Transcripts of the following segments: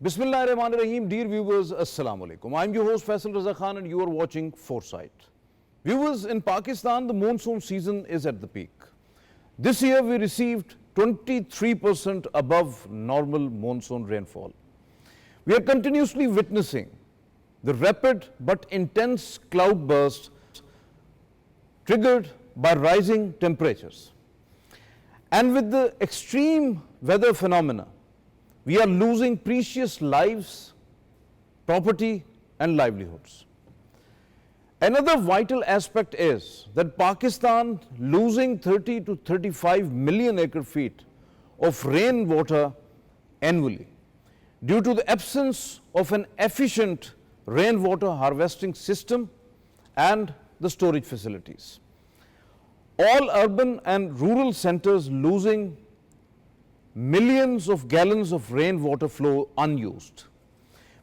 Bismillahirrahmanirrahim. Dear viewers, Assalamu alaikum. I'm your host Faisal Raza Khan and you are watching Foresight. Viewers, in Pakistan, the monsoon season is at the peak. This year we received 23% above normal monsoon rainfall. We are continuously witnessing the rapid but intense cloudbursts triggered by rising temperatures. And with the extreme weather phenomena, we are losing precious lives, property and livelihoods. Another vital aspect is that Pakistan losing 30 to 35 million acre feet of rainwater annually due to the absence of an efficient rainwater harvesting system and the storage facilities. All urban and rural centers losing millions of gallons of rainwater flow unused.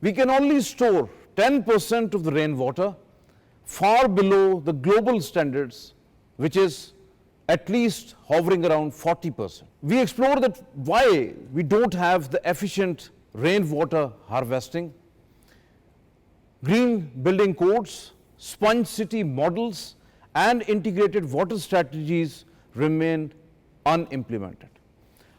We can only store 10% of the rainwater, far below the global standards, which is at least hovering around 40%. We explore that why we don't have the efficient rainwater harvesting, green building codes, sponge city models and integrated water strategies remain unimplemented.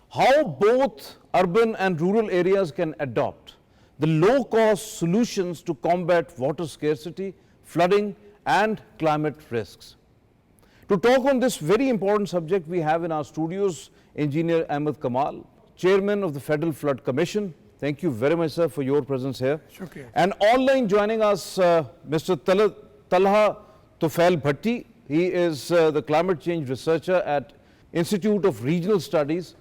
How both urban and rural areas can adopt the low-cost solutions to combat water scarcity, flooding and climate risks. To talk on this very important subject, we have in our studios Engineer Ahmed Kamal, Chairman of the Federal Flood Commission. Thank you very much, sir, for your presence here. Shukriya. And online joining us, Mr. Talha Tufail Bhatti. He is the climate change researcher at Institute of Regional Studies,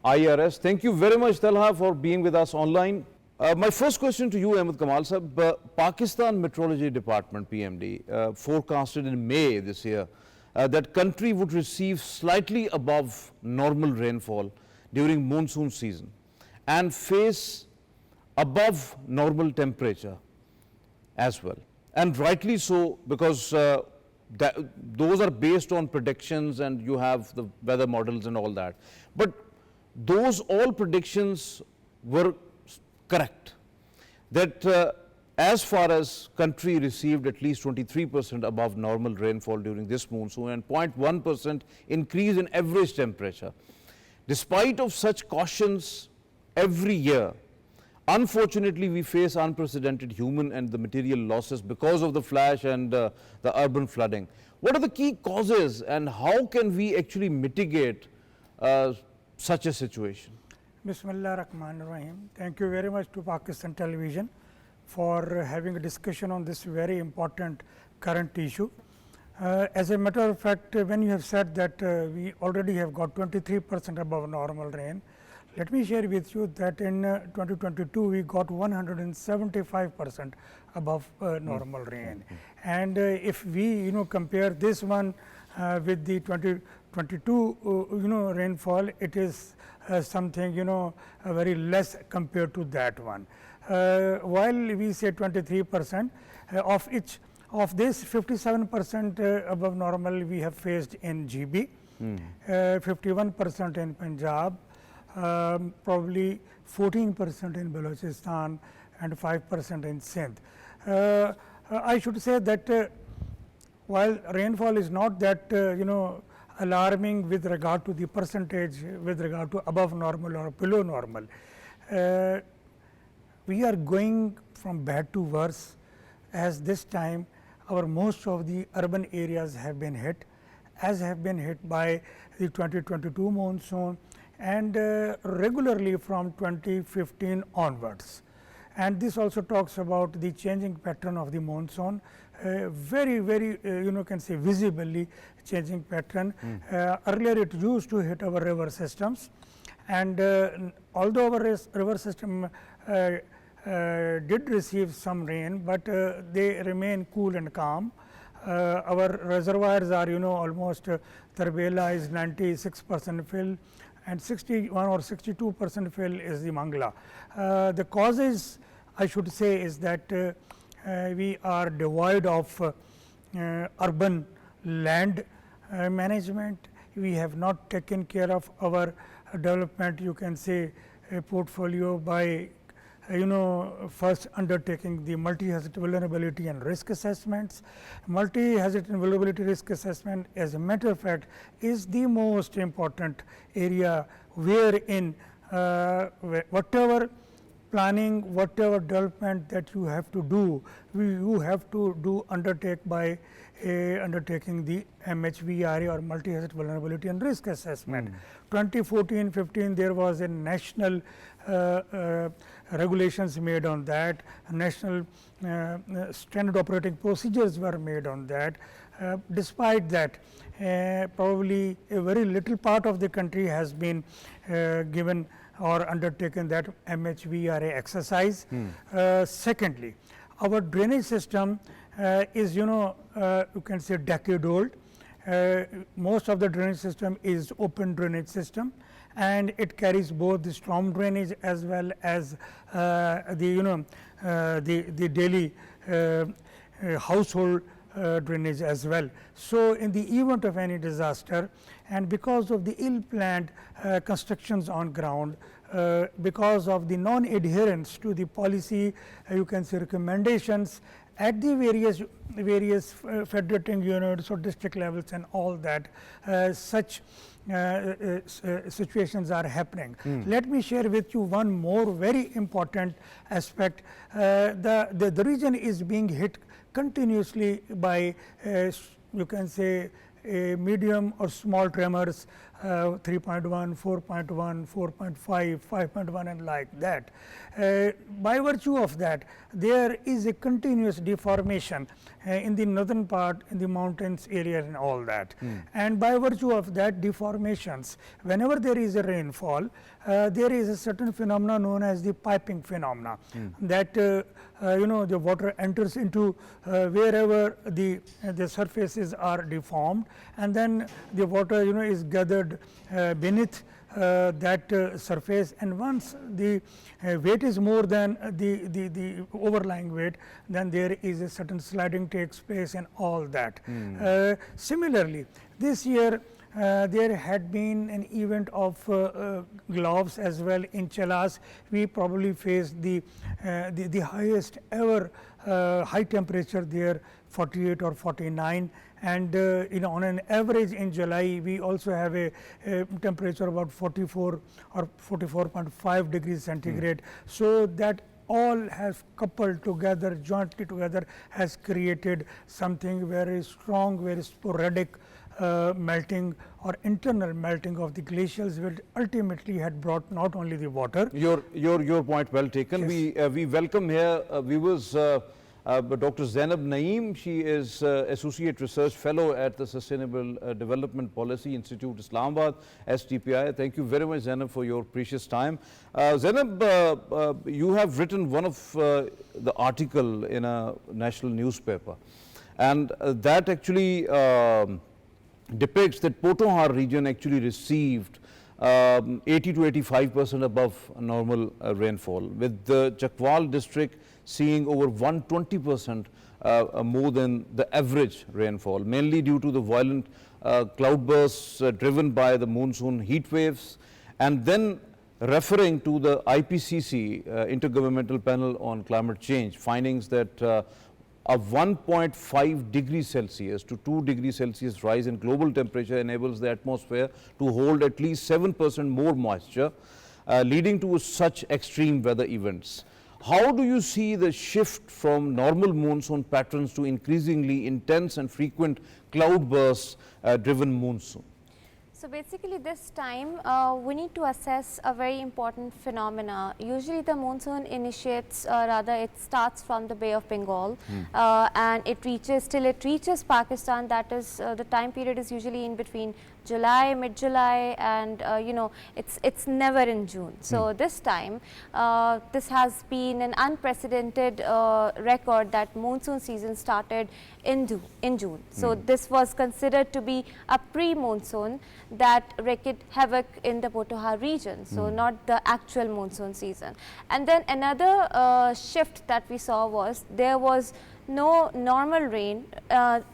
IRS. Thank you very much, Talha, for being with us online. My first question to you, Ahmed Kamal sir. Pakistan Meteorology Department, PMD, forecasted in May this year that country would receive slightly above normal rainfall during monsoon season and face above normal temperature as well. And rightly so, because those are based on predictions and you have the weather models and all that. But those all predictions were correct, that as far as country received at least 23% above normal rainfall during this monsoon and 0.1% increase in average temperature. Despite of such cautions every year, unfortunately we face unprecedented human and the material losses because of the flash and the urban flooding. What are the key causes and how can we actually mitigate such a situation? Bismillah ar-Rahman ar-Rahim. Thank you very much to Pakistan Television for having a discussion on this very important current issue. As a matter of fact, when you have said that we already have got 23% above normal rain, let me share with you that in 2022 we got 175% above normal rain. And if we compare this one with the 2022 rainfall, it is something very less compared to that one. While we say 23% of this 57% above normal we have faced in GB, 51% in Punjab, probably 14% in Balochistan and 5% in Sindh. I should say that while rainfall is not that alarming with regard to the percentage with regard to above normal or below normal, we are going from bad to worse, as this time our most of the urban areas have been hit, as have been hit by the 2022 monsoon and regularly from 2015 onwards. And this also talks about the changing pattern of the monsoon, very can say visibly changing pattern. Earlier it used to hit our river systems, and although our river system did receive some rain, but they remain cool and calm. Our reservoirs are almost Tarbela is 96% fill and 61 or 62% fill is the Mangla. The causes I should say is that we are devoid of urban land management. We have not taken care of our development, you can say, portfolio by first undertaking the multi-hazard vulnerability and risk assessments. Multi-hazard and vulnerability risk assessment, as a matter of fact, is the most important area wherein whatever planning, whatever development that you have to do, you have to undertake by undertaking the MHVRA or multi-hazard vulnerability and risk assessment. 2014-15 there was a national regulations made on that, national standard operating procedures were made on that. Despite that, probably a very little part of the country has been given or undertaken that MHVRA exercise. Secondly, our drainage system is you can say decade old. Most of the drainage system is open drainage system, and it carries both the storm drainage as well as the daily household drainage as well. So, in the event of any disaster, and because of the ill planned constructions on ground, because of the non adherence to the policy, you can say recommendations at the various federating units or district levels and all that, such situations are happening. Let me share with you one more very important aspect. The region is being hit continuously by you can say medium or small tremors, 3.1, 4.1, 4.5, 5.1 and like that. By virtue of that, there is a continuous deformation in the northern part, in the mountains area and all that. And by virtue of that deformations, whenever there is a rainfall, there is a certain phenomena known as the piping phenomena, that the water enters into wherever the surfaces are deformed, and then the water is gathered beneath that surface, and once the weight is more than the overlying weight, then there is a certain sliding takes place and all that. Similarly, this year there had been an event of gloves as well in Chelas. We probably faced the highest ever high temperature there, 48 or 49, and on an average in July we also have a temperature about 44 or 44.5 degrees centigrade. So that all has coupled together, jointly together, has created something very strong, very sporadic melting or internal melting of the glaciers, which ultimately had brought not only the water. Your point well taken. Yes. We welcome here viewers. Dr. Zainab Naeem, she is Associate Research Fellow at the Sustainable Development Policy Institute, Islamabad, SDPI. Thank you very much, Zainab, for your precious time. Zainab, you have written one of the article in a national newspaper, and that actually depicts that Potohar region actually received 80 to 85% above normal rainfall, with the Chakwal district seeing over 120% more than the average rainfall, mainly due to the violent cloudbursts driven by the monsoon heat waves. And then referring to the IPCC Intergovernmental Panel on Climate Change findings that a 1.5 degrees Celsius to 2 degrees Celsius rise in global temperature enables the atmosphere to hold at least 7% more moisture, leading to such extreme weather events. How do you see the shift from normal monsoon patterns to increasingly intense and frequent cloudbursts driven monsoon? So basically this time we need to assess a very important phenomena. Usually the monsoon initiates, rather it starts from the Bay of Bengal and it reaches till it reaches Pakistan. That is the time period is usually in between July, mid-July, and it's never in June. So this time this has been an unprecedented record that monsoon season started in June. So this was considered to be a pre-monsoon that wreaked havoc in the Potohar region, so not the actual monsoon season. And then another shift that we saw was there was no normal rain,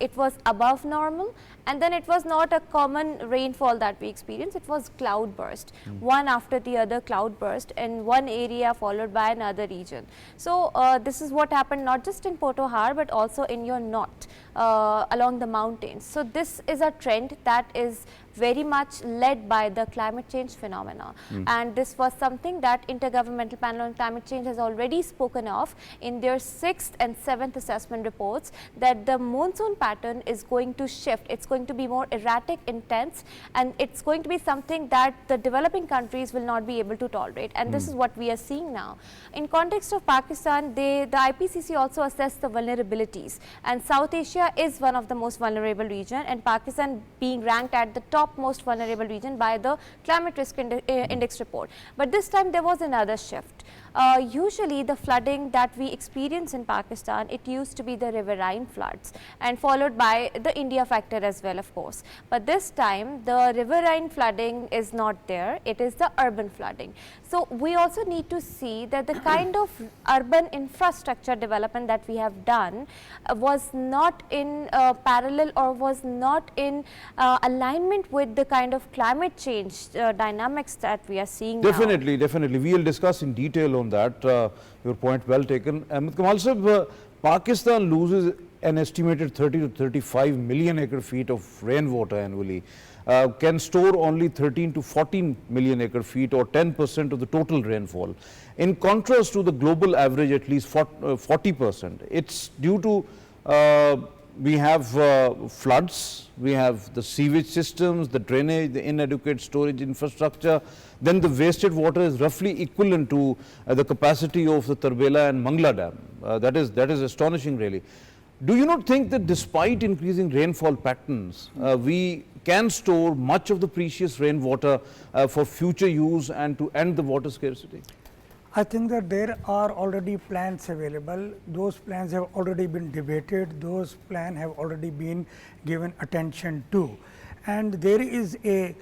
it was above normal, and then it was not a common common rainfall that we experience, it was cloud burst, one after the other cloud burst in one area followed by another region. So, this is what happened not just in Potohar but also in your north along the mountains. So, this is a trend that is very much led by the climate change phenomena, and this was something that Intergovernmental Panel on Climate Change has already spoken of in their 6th and 7th assessment reports, that the monsoon pattern is going to shift. It's going to be more erratic, intense, and it's going to be something that the developing countries will not be able to tolerate, and this is what we are seeing now. In context of Pakistan, the IPCC also assessed the vulnerabilities, and South Asia is one of the most vulnerable region, and Pakistan being ranked at the top most vulnerable region by the Climate Risk Index report. But this time there was another shift. Usually the flooding that we experience in Pakistan, it used to be the riverine floods and followed by the India factor as well, of course. But this time the riverine flooding is not there, it is the urban flooding. So, we also need to see that the kind of urban infrastructure development that we have done was not in parallel or was not in alignment with the kind of climate change dynamics that we are seeing now. Definitely. We will discuss in detail on that. Your point well taken. Ahmed Kamal sir, Pakistan loses an estimated 30 to 35 million acre feet of rainwater annually. Can store only 13 to 14 million acre feet or 10% of the total rainfall. In contrast to the global average, at least 40%. It's due to we have floods, we have the sewage systems, the drainage, the inadequate storage infrastructure. Then the wasted water is roughly equivalent to the capacity of the Tarbela and Mangla Dam. That is astonishing really. Do you not think that despite increasing rainfall patterns, we can store much of the precious rainwater for future use and to end the water scarcity? I think that there are already plans available. Those plans have already been debated. Those plans have already been given attention to. And there is a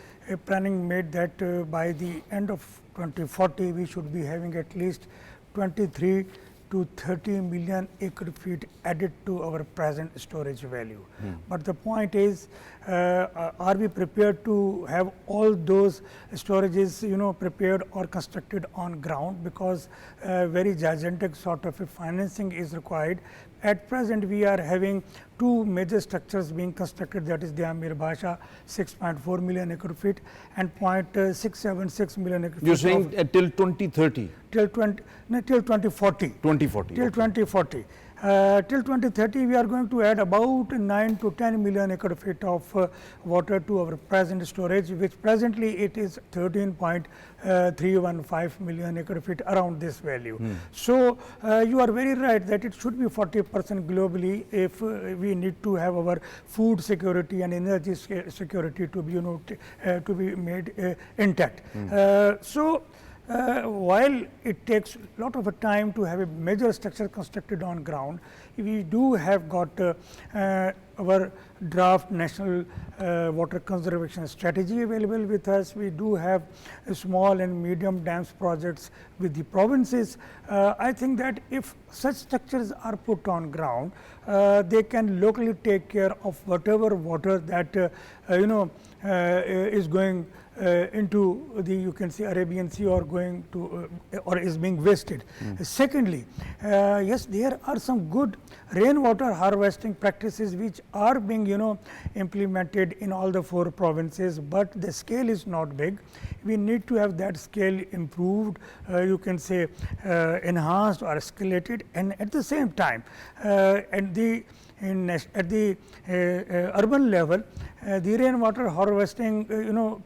planning made that by the end of 2040, we should be having at least 23 to 30 million acre feet added to our present storage value. But the point is, are we prepared to have all those storages, prepared or constructed on ground, because very gigantic sort of a financing is required. At present, we are having two major structures being constructed, that is the Amir Basha 6.4 million acre feet and 0.676 million acre feet. You are saying till 2030? Till 2040. 2040. Till 2040. Till 2030, we are going to add about 9 to 10 million acre feet of water to our present storage, which presently it is 13.315 million acre feet, around this value. So, you are very right that it should be 40% globally if we need to have our food security and energy security to be, to be made intact. While it takes a lot of time to have a major structure constructed on ground, we do have got our draft national water conservation strategy available with us. We do have small and medium dams projects with the provinces. I think that if such structures are put on ground, they can locally take care of whatever water that is going into the, you can say, Arabian Sea or going to or is being wasted. Secondly, yes, there are some good rainwater harvesting practices which are being implemented in all the 4 provinces, but the scale is not big. We need to have that scale improved, you can say enhanced or escalated, and at the same time at the urban level, the rainwater harvesting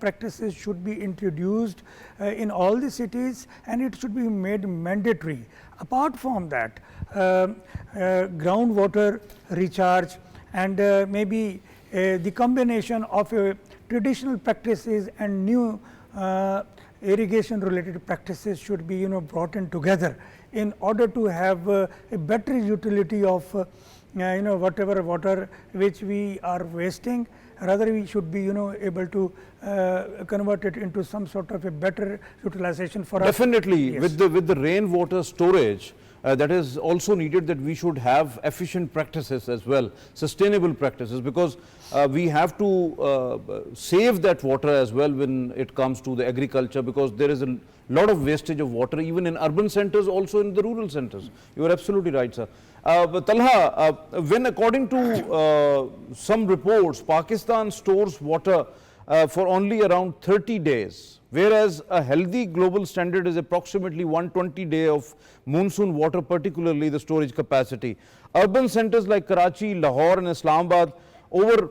practices should be introduced in all the cities, and it should be made mandatory. Apart from that, groundwater recharge and maybe the combination of traditional practices and new irrigation related practices should be brought in together in order to have a better utility of whatever water which we are wasting. Rather, we should be able to convert it into some sort of a better utilization for Definitely, us. with the rainwater storage, that is also needed, that we should have efficient practices as well, sustainable practices, because we have to save that water as well when it comes to the agriculture, because there is a lot of wastage of water even in urban centers, also in the rural centers. You are absolutely right, sir. But Talha, when according to some reports, Pakistan stores water for only around 30 days, whereas a healthy global standard is approximately 120 days of monsoon water, particularly the storage capacity. Urban centers like Karachi, Lahore and Islamabad, over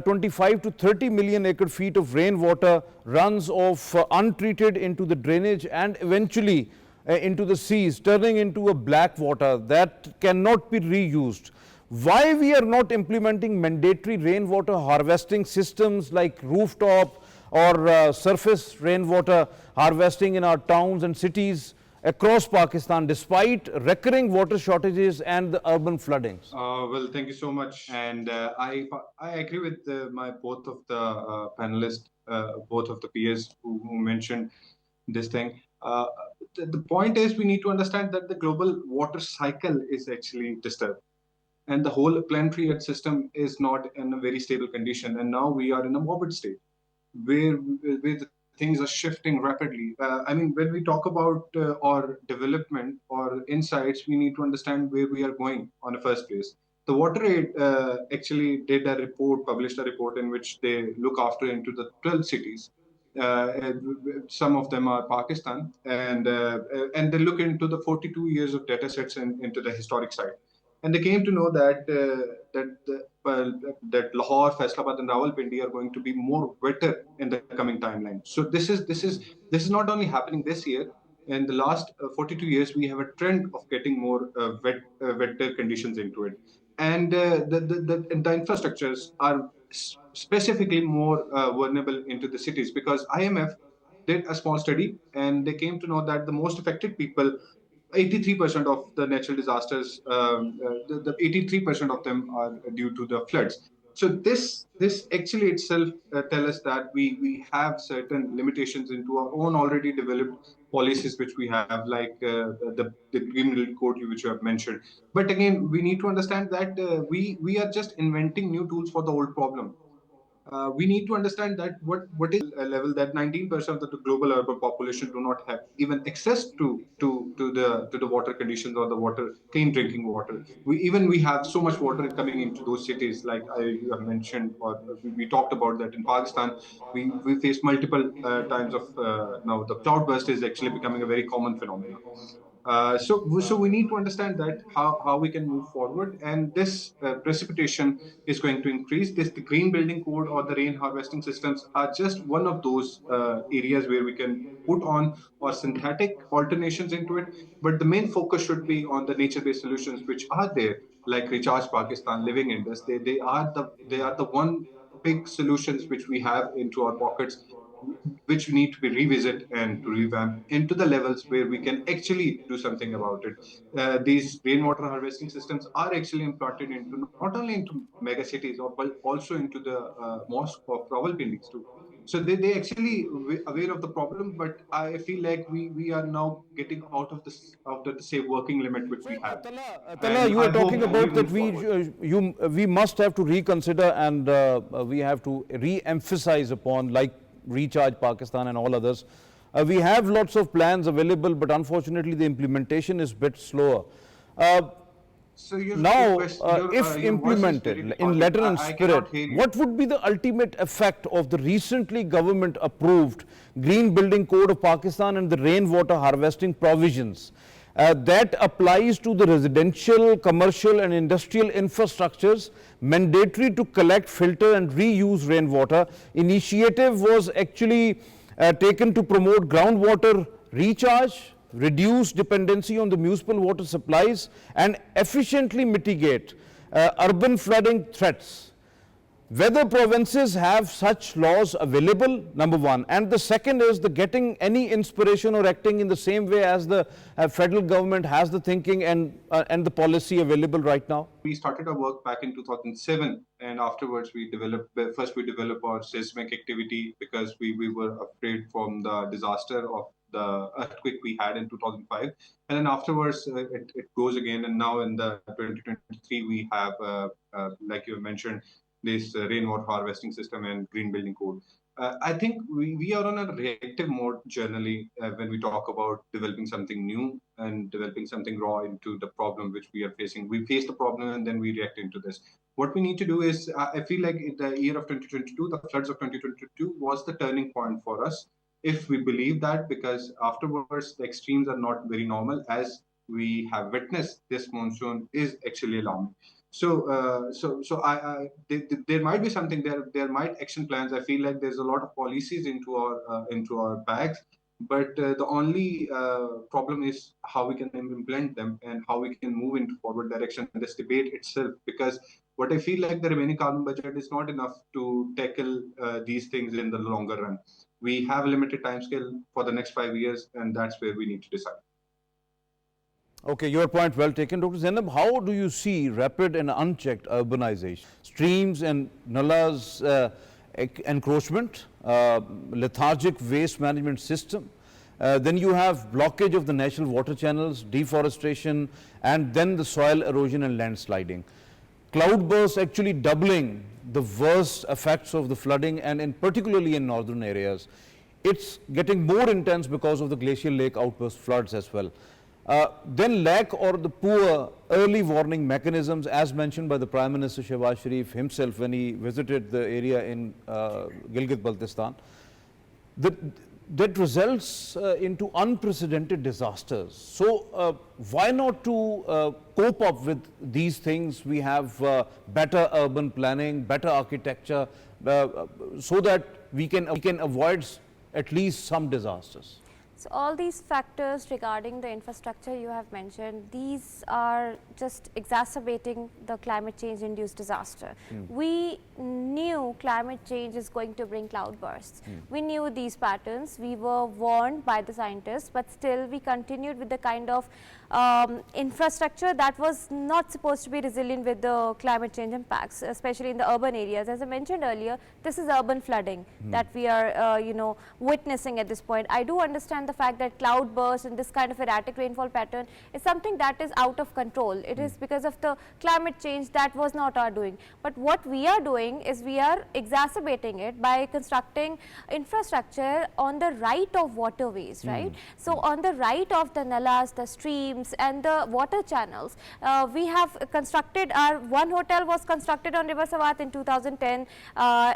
25 to 30 million acre feet of rainwater runs off untreated into the drainage and eventually into the seas, turning into a black water that cannot be reused. Why we are not implementing mandatory rainwater harvesting systems like rooftop or surface rainwater harvesting in our towns and cities across Pakistan, despite recurring water shortages and the urban floodings? Well, thank you so much. And I agree with both of the panelists, both of the peers who mentioned this thing. The point is, we need to understand that the global water cycle is actually disturbed, and the whole planetary Earth system is not in a very stable condition. And now we are in a morbid state where the things are shifting rapidly. I mean, when we talk about our development or insights, we need to understand where we are going on the first place. The Water Aid actually did a report, published a report in which they look after into the 12 cities. Some of them are Pakistan, and they look into the 42 years of data sets into the historic side, and they came to know that that Lahore, Faisalabad, and Rawalpindi are going to be more wetter in the coming timeline. So this is not only happening this year. In the last 42 years, we have a trend of getting more wetter conditions into it, and the infrastructures are specifically more vulnerable into the cities, because IMF did a small study and they came to know that the most affected people, 83% of the natural disasters, the 83% of them are due to the floods. So this actually itself tell us that we have certain limitations into our own already developed policies which we have, like the Green Building Code which you have mentioned. But again, we need to understand that we are just inventing new tools for the old problem. We need to understand that what is a level that 19% of the global urban population do not have even access to the water conditions or the water, clean drinking water. We have so much water coming into those cities, like you have mentioned, or we talked about that in Pakistan. We face multiple times of now the cloudburst is actually becoming a very common phenomenon. So we need to understand that how we can move forward, and this precipitation is going to increase. The green building code or the rain harvesting systems are just one of those areas where we can put on or synthetic alternations into it. But the main focus should be on the nature-based solutions which are there, like Recharge Pakistan, Living Indus. They are the one big solutions which we have into our pockets, which need to be revisited and to revamp into the levels where we can actually do something about it. These rainwater harvesting systems are actually implanted into not only into mega cities, but also into the mosque of Rawalpindi too. So they actually aware of the problem, but I feel like we are now getting out of the say working limit which we have. Talha, you are talking about that we must have to reconsider, and we have to re-emphasize upon, like Recharge Pakistan and all others. We have lots of plans available, but unfortunately the implementation is a bit slower. So now, if implemented in letter and spirit, what would be the ultimate effect of the recently government approved Green Building Code of Pakistan and the rainwater harvesting provisions that applies to the residential, commercial and industrial infrastructures, mandatory to collect, filter and reuse rainwater? Initiative was actually taken to promote groundwater recharge, reduce dependency on the municipal water supplies and efficiently mitigate urban flooding threats. Whether provinces have such laws available, number one, and the second is the getting any inspiration or acting in the same way as the federal government has the thinking and the policy available right now. We started our work back in 2007, and afterwards we developed our seismic activity because we were afraid from the disaster of the earthquake we had in 2005, and then afterwards it goes again. And now in the 2023 we have, like you mentioned, this rainwater harvesting system and green building code. I think we are on a reactive mode generally when we talk about developing something new and developing something raw into the problem which we are facing. We face the problem and then we react into this. What we need to do is, I feel like in the year of 2022, the floods of 2022 was the turning point for us, if we believe that, because afterwards the extremes are not very normal, as we have witnessed. This monsoon is actually alarming. There might be something there. There might action plans. I feel like there's a lot of policies into our bags, but the only problem is how we can implement them and how we can move into forward direction in this debate itself. Because what I feel like the remaining carbon budget is not enough to tackle these things in the longer run. We have a limited time scale for the next 5 years, and that's where we need to decide. Okay, your point well taken. Dr. Zainab, how do you see rapid and unchecked urbanization, streams and nalas encroachment, lethargic waste management system? Then you have blockage of the natural water channels, deforestation, and then the soil erosion and landsliding. Cloudbursts actually doubling the worst effects of the flooding, and particularly in northern areas. It's getting more intense because of the glacial lake outburst floods as well. Then lack or the poor early warning mechanisms, as mentioned by the Prime Minister Shehbaz Sharif himself when he visited the area in Gilgit-Baltistan, that results into unprecedented disasters. So why not to cope up with these things? We have better urban planning, better architecture, so that we can avoid at least some disasters. So all these factors regarding the infrastructure you have mentioned, these are just exacerbating the climate change induced disaster. We knew climate change is going to bring cloudbursts. We knew these patterns. We were warned by the scientists, but still we continued with the kind of infrastructure that was not supposed to be resilient with the climate change impacts, especially in the urban areas. As I mentioned earlier, this is urban flooding that we are witnessing at this point. I do understand the fact that cloudbursts and this kind of erratic rainfall pattern is something that is out of control. It is because of the climate change. That was not our doing. But what we are doing is we are exacerbating it by constructing infrastructure on the right of waterways, right? So on the right of the nalas, the streams and the water channels, we have constructed one hotel was constructed on River Sawat in 2010.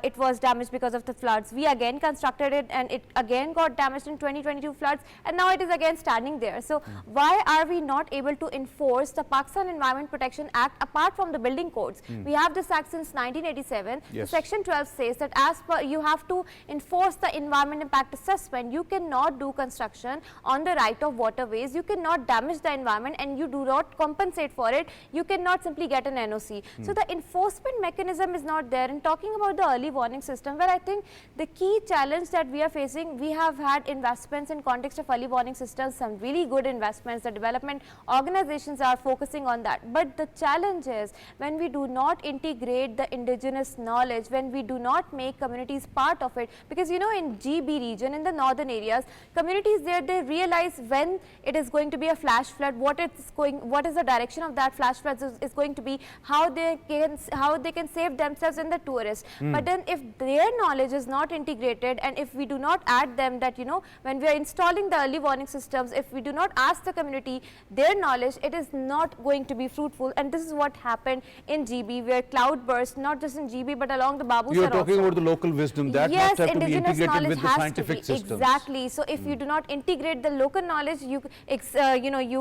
It was damaged because of the floods. We again constructed it and it again got damaged in 2022 floods, and now it is again standing there. So why are we not able to enforce the Pakistan Environment Protection Act apart from the building codes? We have this act since 1987. Yes. Section 12 says that as per you have to enforce the environment impact assessment. You cannot do construction on the right of waterways. You cannot damage the environment and you do not compensate for it. You cannot simply get an NOC. So the enforcement mechanism is not there. And talking about the early warning system, where I think the key challenge that we are facing, we have had investments in context of early warning systems, some really good investments. The development organizations are focusing on that. But the challenge is when we do not integrate the indigenous knowledge, when we do not make communities part of it, because in GB region, in the northern areas, communities there, they realize when it is going to be a flash flood, what is the direction of that flash flood is going to be, how they can save themselves and the tourists. But then if their knowledge is not integrated, and if we do not add them that when we are installing the early warning systems, if we do not ask the community their knowledge, it is not going to be fruitful. And this is what happened in GB, where cloud burst, not just in GB but along the Babusar. You are talking about the local wisdom that must have to be integrated with the scientific systems. Exactly. So if you do not integrate the local knowledge, you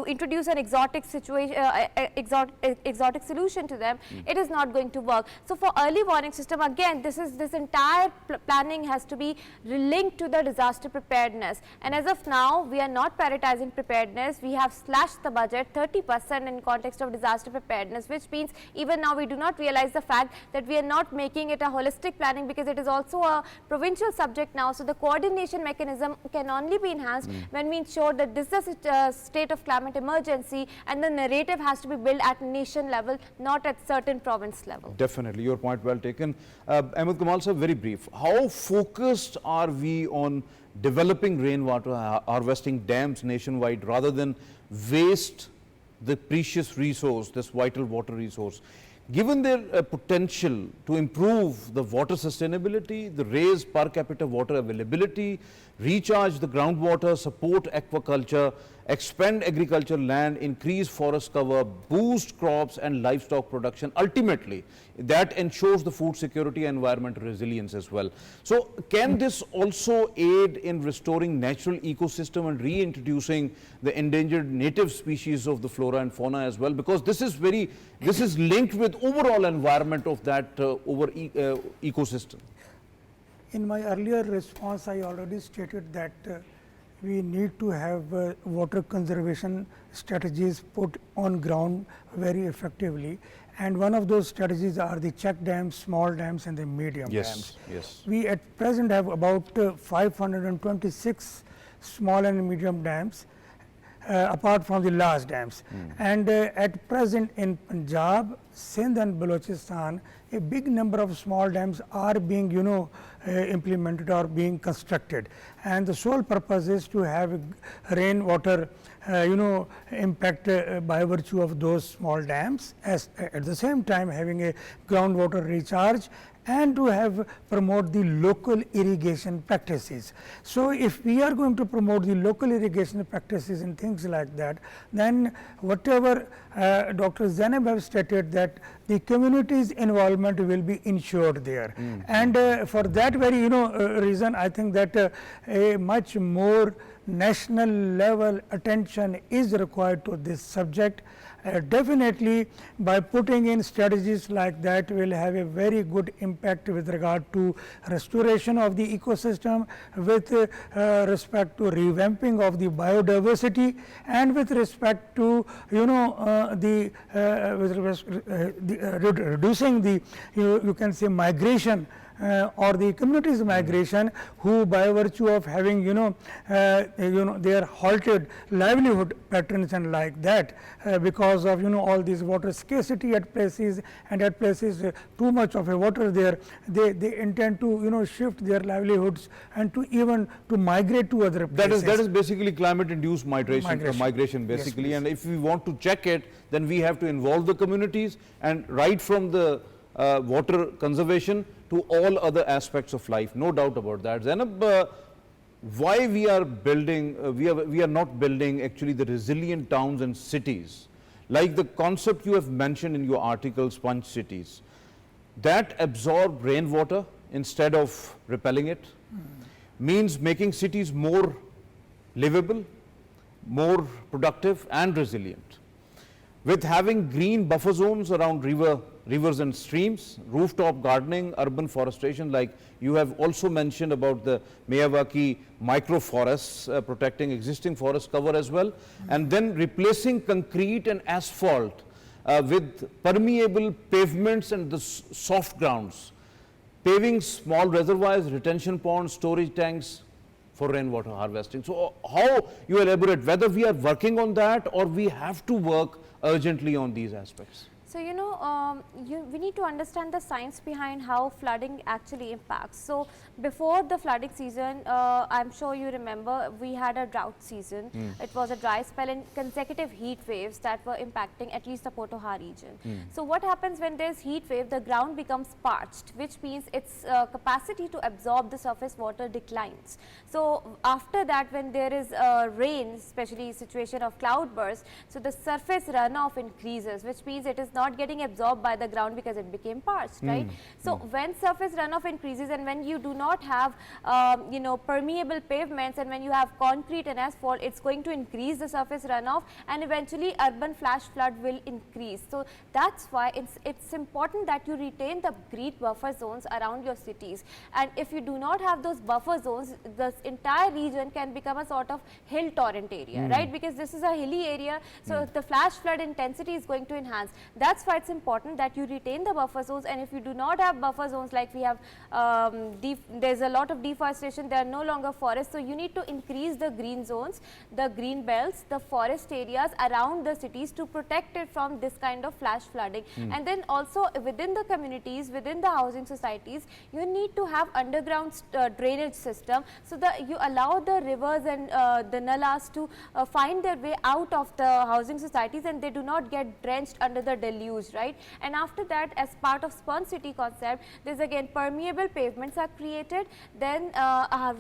introduce an exotic situation, exotic solution to them, it is not going to work. So for early warning system, again, this entire planning has to be linked to the disaster preparedness. And as of now, we are not prioritizing preparedness. We have slashed the budget 30% in context of disaster preparedness, which means even now we do not realize the fact that we are not making it a holistic planning, because it is also a provincial subject now. So the coordination mechanism can only be enhanced when we ensure that this is a state of climate emergency, and the narrative has to be built at nation level, not at certain province level. Definitely, your point well taken. Ahmed Kamal sir, very brief. How focused are we on developing rainwater harvesting dams nationwide rather than waste the precious resource, this vital water resource. Given their potential to improve the water sustainability, the raise per capita water availability, recharge the groundwater, support aquaculture, expand agricultural land, increase forest cover, boost crops and livestock production, ultimately that ensures the food security and environmental resilience as well. So can this also aid in restoring natural ecosystem and reintroducing the endangered native species of the flora and fauna as well? Because this is linked with overall environment of that ecosystem. In my earlier response, I already stated that we need to have water conservation strategies put on ground very effectively, and one of those strategies are the check dams, small dams and the medium dams. Yes. We at present have about 526 small and medium dams apart from the large dams. And at present in Punjab, Sindh and Balochistan, a big number of small dams are being implemented or being constructed, and the sole purpose is to have rainwater impact by virtue of those small dams, as at the same time having a groundwater recharge and to have promote the local irrigation practices. So if we are going to promote the local irrigation practices and things like that, then whatever Dr. Zainab have stated, that the community's involvement will be ensured there. And for that very reason, I think that a much more national level attention is required to this subject. Definitely by putting in strategies like that will have a very good impact with regard to restoration of the ecosystem, with respect to revamping of the biodiversity, and with respect to reducing the you can say migration or the communities migration, who by virtue of having their halted livelihood patterns and like that, because of all these water scarcity at places, and at places too much of a water there, they intend to shift their livelihoods and to even to migrate to other places. That is basically climate induced migration basically. Yes, and if we want to check it, then we have to involve the communities, and right from the water conservation to all other aspects of life, no doubt about that. Zainab, why we are building, we are not building actually the resilient towns and cities, like the concept you have mentioned in your article, sponge cities, that absorb rainwater instead of repelling it, means making cities more livable, more productive and resilient. With having green buffer zones around rivers and streams, rooftop gardening, urban forestation, like you have also mentioned about the Miyawaki microforests, protecting existing forest cover as well, and then replacing concrete and asphalt with permeable pavements and the soft grounds, paving small reservoirs, retention ponds, storage tanks for rainwater harvesting. So how you elaborate whether we are working on that or we have to work urgently on these aspects? So, we need to understand the science behind how flooding actually impacts. So, before the flooding season, I'm sure you remember, we had a drought season. It was a dry spell and consecutive heat waves that were impacting at least the Potoha region. So, what happens when there's heat wave? The ground becomes parched, which means its capacity to absorb the surface water declines. So, after that, when there is rain, especially situation of cloudburst, so the surface runoff increases, which means it is not getting absorbed by the ground because it became parched, right? So when surface runoff increases and when you do not have permeable pavements, and when you have concrete and asphalt, it's going to increase the surface runoff, and eventually urban flash flood will increase. So that's why it's important that you retain the green buffer zones around your cities, and if you do not have those buffer zones, this entire region can become a sort of hill torrent area, right? Because this is a hilly area, so the flash flood intensity is going to enhance. That's that's why it's important that you retain the buffer zones, and if you do not have buffer zones, like we have, there's a lot of deforestation, there are no longer forests, so you need to increase the green zones, the green belts, the forest areas around the cities to protect it from this kind of flash flooding. And then also within the communities, within the housing societies, you need to have underground drainage system, so that you allow the rivers and the nalas to find their way out of the housing societies, and they do not get drenched under the deluge, right? And after that, as part of Spun City concept, there's again permeable pavements are created, then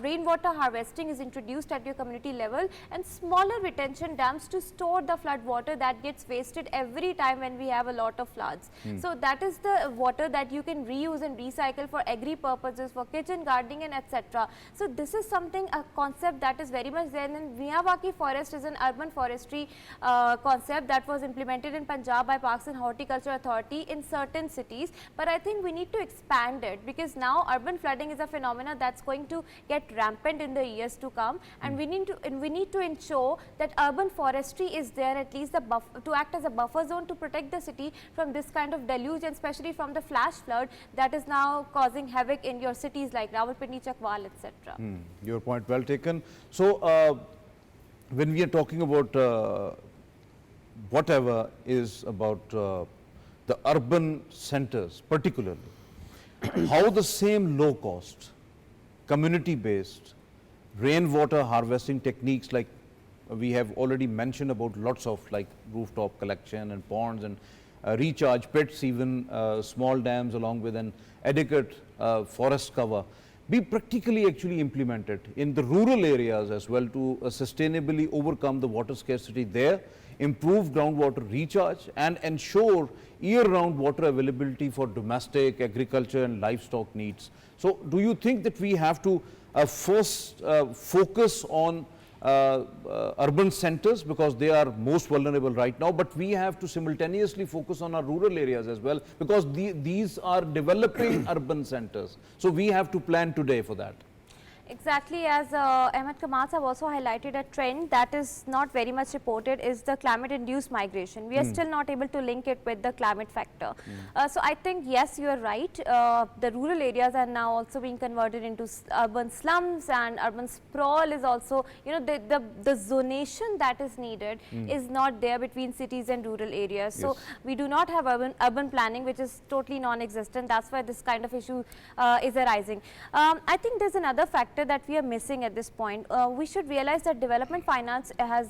rainwater harvesting is introduced at your community level, and smaller retention dams to store the flood water that gets wasted every time when we have a lot of floods. So that is the water that you can reuse and recycle for agri purposes, for kitchen gardening and etc. So this is something, a concept that is very much there. And Miyawaki forest is an urban forestry concept that was implemented in Punjab by Parks and Horticulture Authority in certain cities, but I think we need to expand it, because now urban flooding is a phenomena that's going to get rampant in the years to come, and we need to ensure that urban forestry is there, at least to act as a buffer zone to protect the city from this kind of deluge, and especially from the flash flood that is now causing havoc in your cities like Rawalpindi, Chakwal, etc. Your point well taken. So when we are talking about whatever is about the urban centers particularly, how the same low cost, community based rainwater harvesting techniques, like we have already mentioned about lots of, like rooftop collection and ponds and recharge pits, even small dams along with an adequate forest cover, be practically actually implemented in the rural areas as well to sustainably overcome the water scarcity there, improve groundwater recharge, and ensure year-round water availability for domestic, agriculture and livestock needs. So do you think that we have to first focus on urban centers, because they are most vulnerable right now, but we have to simultaneously focus on our rural areas as well, because these are developing urban centers. So we have to plan today for that. Exactly, as Ahmed Kamal have also highlighted, a trend that is not very much reported is the climate induced migration. We are still not able to link it with the climate factor. So I think yes, you are right, the rural areas are now also being converted into urban slums, and urban sprawl is also, you know, the zonation that is needed is not there between cities and rural areas. So we do not have urban planning, which is totally non-existent. That's why this kind of issue is arising. I think there's another factor that we are missing at this point. We should realize that development finance has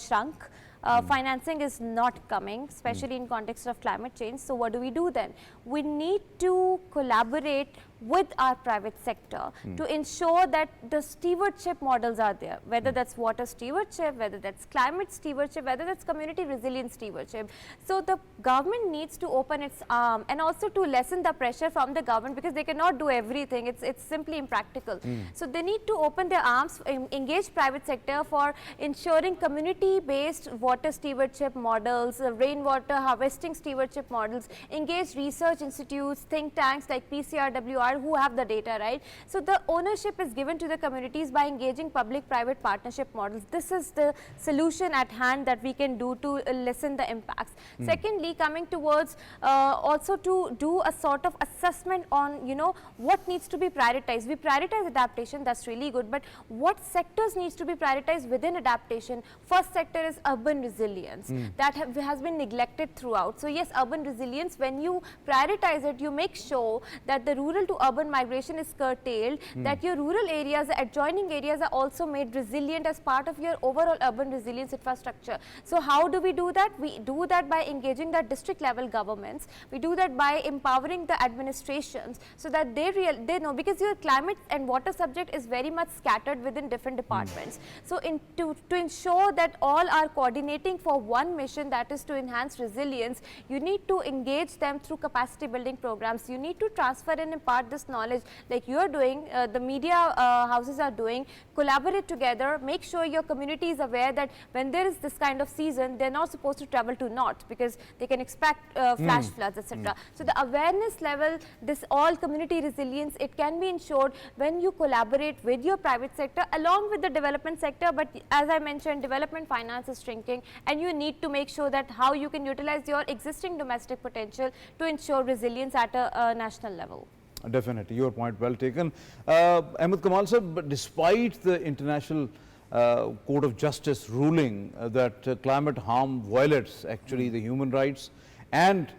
shrunk. Financing is not coming, especially in context of climate change. So what do we do then? We need to collaborate with our private sector to ensure that the stewardship models are there, whether that's water stewardship, whether that's climate stewardship, whether that's community resilience stewardship. So the government needs to open its arm, and also to lessen the pressure from the government, because they cannot do everything. It's simply impractical. So they need to open their arms, engage private sector for ensuring community-based water stewardship models, rainwater harvesting stewardship models, engage research institutes, think tanks like PCRWR who have the data, right? So the ownership is given to the communities by engaging public-private partnership models. This is the solution at hand that we can do to lessen the impacts. Secondly, coming towards also to do a sort of assessment on, you know, what needs to be prioritized. We prioritize adaptation, that's really good, but what sectors needs to be prioritized within adaptation? First sector is urban resilience. That has been neglected throughout. So yes, urban resilience, when you prioritize it, you make sure that the rural to urban migration is curtailed, that your rural areas, adjoining areas are also made resilient as part of your overall urban resilience infrastructure. So how do we do that? We do that by engaging the district level governments. We do that by empowering the administrations, so that they know, because your climate and water subject is very much scattered within different departments. So to ensure that all are coordinating for one mission, that is to enhance resilience, you need to engage them through capacity building programs. You need to transfer and impart impart this knowledge like you are doing, the media houses are doing, collaborate together, make sure your community is aware that when there is this kind of season, they are not supposed to travel to north because they can expect flash floods, etc. So the awareness level, this all community resilience, it can be ensured when you collaborate with your private sector along with the development sector. But as I mentioned, development finance is shrinking, and you need to make sure that how you can utilize your existing domestic potential to ensure resilience at a national level. Definitely, your point well taken. Ahmed Kamal sir, but despite the International Court of Justice ruling that climate harm violates actually the human rights and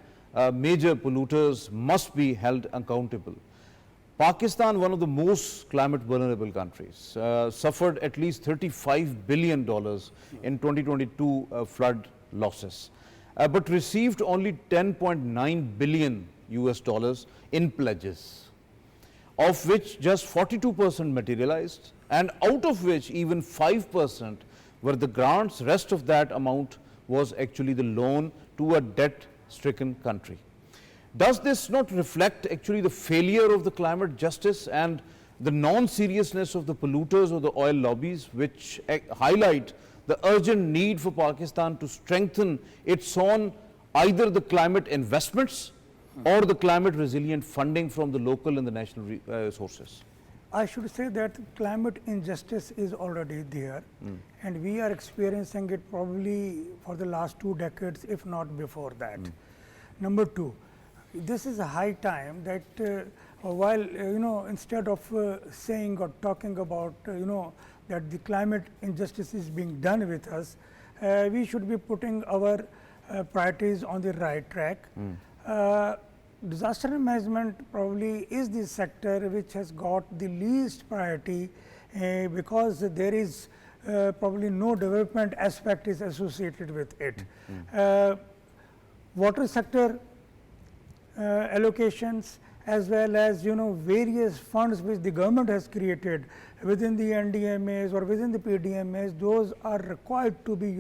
major polluters must be held accountable, Pakistan, one of the most climate vulnerable countries, suffered at least $35 billion in 2022 flood losses, but received only 10.9 billion US dollars in pledges, of which just 42% materialized, and out of which even 5% were the grants. Rest of that amount was actually the loan to a debt-stricken country. Does this not reflect actually the failure of the climate justice and the non-seriousness of the polluters or the oil lobbies, which highlight the urgent need for Pakistan to strengthen its own either the climate investments or the climate resilient funding from the local and the national sources? I should say that climate injustice is already there, and we are experiencing it probably for the last 2 decades, if not before that. Number 2, this is a high time that while instead of saying or talking about that the climate injustice is being done with us, we should be putting our priorities on the right track. Disaster management probably is the sector which has got the least priority because there is probably no development aspect is associated with it. Water sector allocations, as well as various funds which the government has created within the NDMAs or within the PDMAs, those are required to be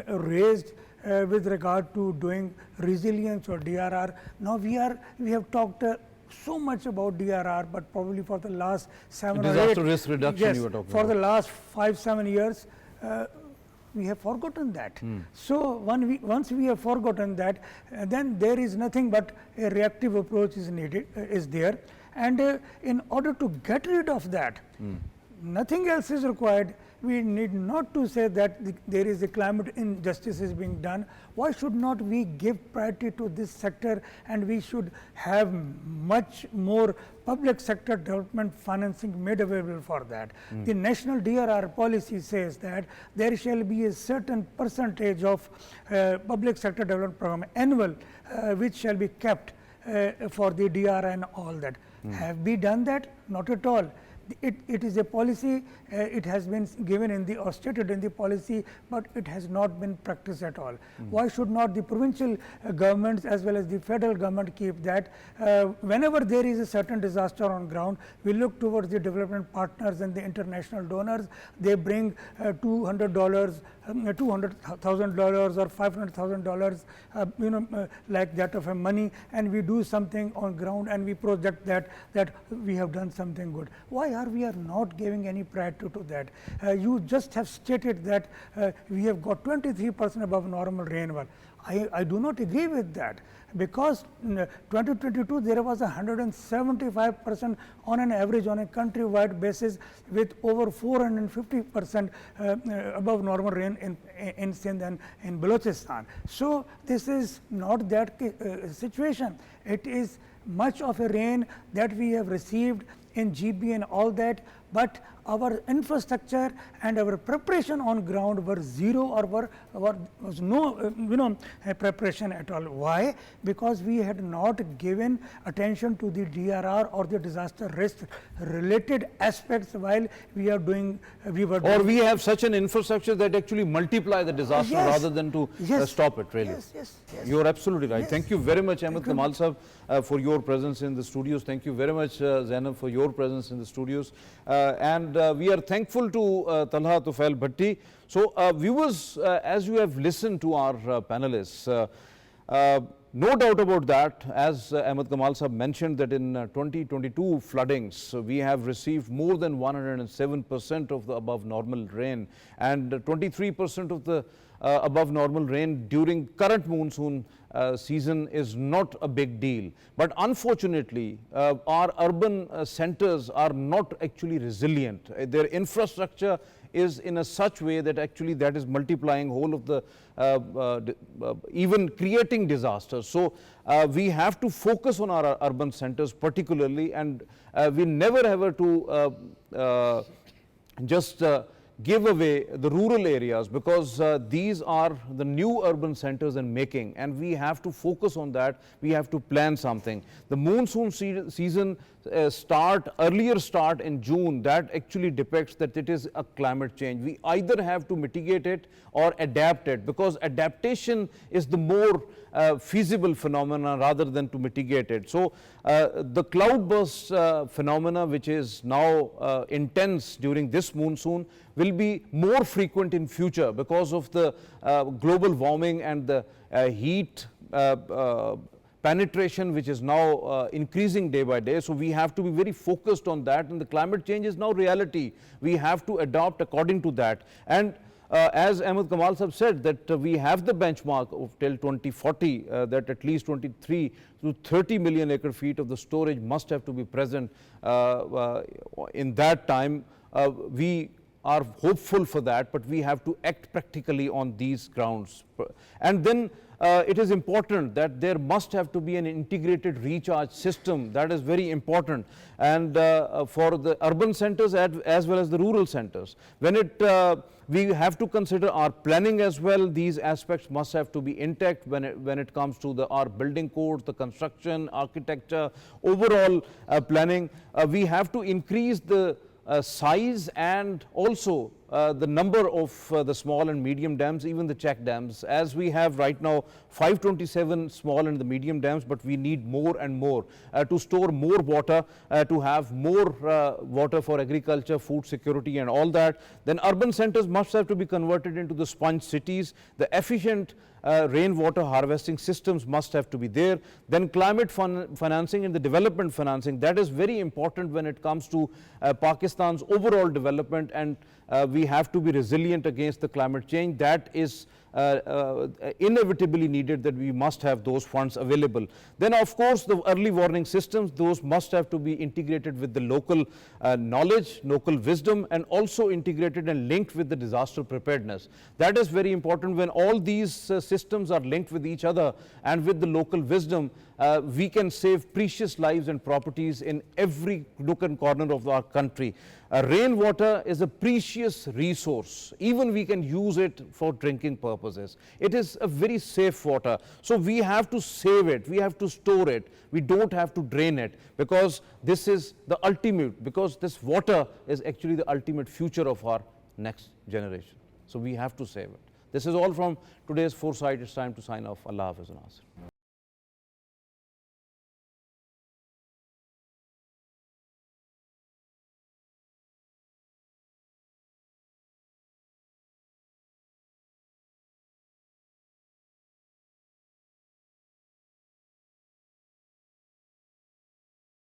raised with regard to doing resilience or DRR. Now we have talked so much about DRR, but probably for the last 7 or 8 disaster risk reduction, yes, you were talking for about. the last 5-7 years, we have forgotten that. So once we have forgotten that, then there is nothing but a reactive approach is needed, is there, and in order to get rid of that, nothing else is required. We need not to say that there is a climate injustice is being done. Why should not we give priority to this sector, and we should have much more public sector development financing made available for that. The national DRR policy says that there shall be a certain percentage of public sector development program annual which shall be kept for the DRR and all that. Have we done that? Not at all. It is a policy, it has been given in the or stated in the policy, but it has not been practiced at all. Why should not the provincial governments as well as the federal government keep that? Whenever there is a certain disaster on ground, we look towards the development partners and the international donors. They bring $200, $200,000 or $500,000, like that of a money, and we do something on ground and we project that we have done something good. Why are we not giving any priority to that? You just have stated that we have got 23% above normal rainfall. I do not agree with that, because in 2022 there was 175% on an average on a countrywide basis, with over 450% above normal rain in Sindh and in Balochistan. So this is not that situation. It is much of a rain that we have received in GB and all that, but our infrastructure and our preparation on ground were zero, or was no preparation at all. Why? Because we had not given attention to the DRR or the disaster risk related aspects while we are doing. Or we have such an infrastructure that actually multiply the disaster rather than to stop it. Really, yes. You are absolutely right. Thank you very much, Ahmed Kamal Sahab, for your presence in the studios. Thank you very much, Zainab, for your presence in the studios. And we are thankful to Talha, Tufail, Bhatti. So viewers, as you have listened to our panelists, No doubt about that, as Ahmed Kamal sahab mentioned that in 2022 floodings, we have received more than 107% of the above normal rain, and 23% of the above normal rain during current monsoon season is not a big deal. But unfortunately, our urban centers are not actually resilient. Their infrastructure is in a such way that actually that is multiplying whole of the even creating disasters. So we have to focus on our urban centers particularly, and we never ever to just give away the rural areas, because these are the new urban centers in making, and we have to focus on that. We have to plan something. The monsoon season earlier start in June, that actually depicts that it is a climate change. We either have to mitigate it or adapt it, because adaptation is the more feasible phenomena rather than to mitigate it. So the cloudburst phenomena, which is now intense during this monsoon, will be more frequent in future because of the global warming and the heat penetration, which is now increasing day by day. So we have to be very focused on that, and the climate change is now reality. We have to adapt according to that. And as Ahmed Kamal sahab said, that we have the benchmark of till 2040 that at least 23 to 30 million acre feet of the storage must have to be present in that time. We are hopeful for that, but we have to act practically on these grounds. And then it is important that there must have to be an integrated recharge system. That is very important, and for the urban centers as well as the rural centers. When we have to consider our planning as well. These aspects must have to be intact when it comes to our building codes, the construction, architecture, overall planning. We have to increase the size and also the number of the small and medium dams, even the check dams, as we have right now 527 small and the medium dams, but we need more and more to store more water, to have more water for agriculture, food security and all that. Then urban centers must have to be converted into the sponge cities. The efficient rainwater harvesting systems must have to be there. Then climate financing and the development financing, that is very important when it comes to Pakistan's overall development, and we have to be resilient against the climate change. That is inevitably needed, that we must have those funds available. Then of course the early warning systems, those must have to be integrated with the local knowledge, local wisdom, and also integrated and linked with the disaster preparedness. That is very important. When all these systems are linked with each other and with the local wisdom, we can save precious lives and properties in every nook and corner of our country. Rainwater is a precious resource. Even we can use it for drinking purposes. It is a very safe water. So we have to save it, we have to store it. We don't have to drain it, because this is the ultimate, because this water is actually the ultimate future of our next generation. So we have to save it. This is all from today's Foresight. It's time to sign off. Allah Hafiz.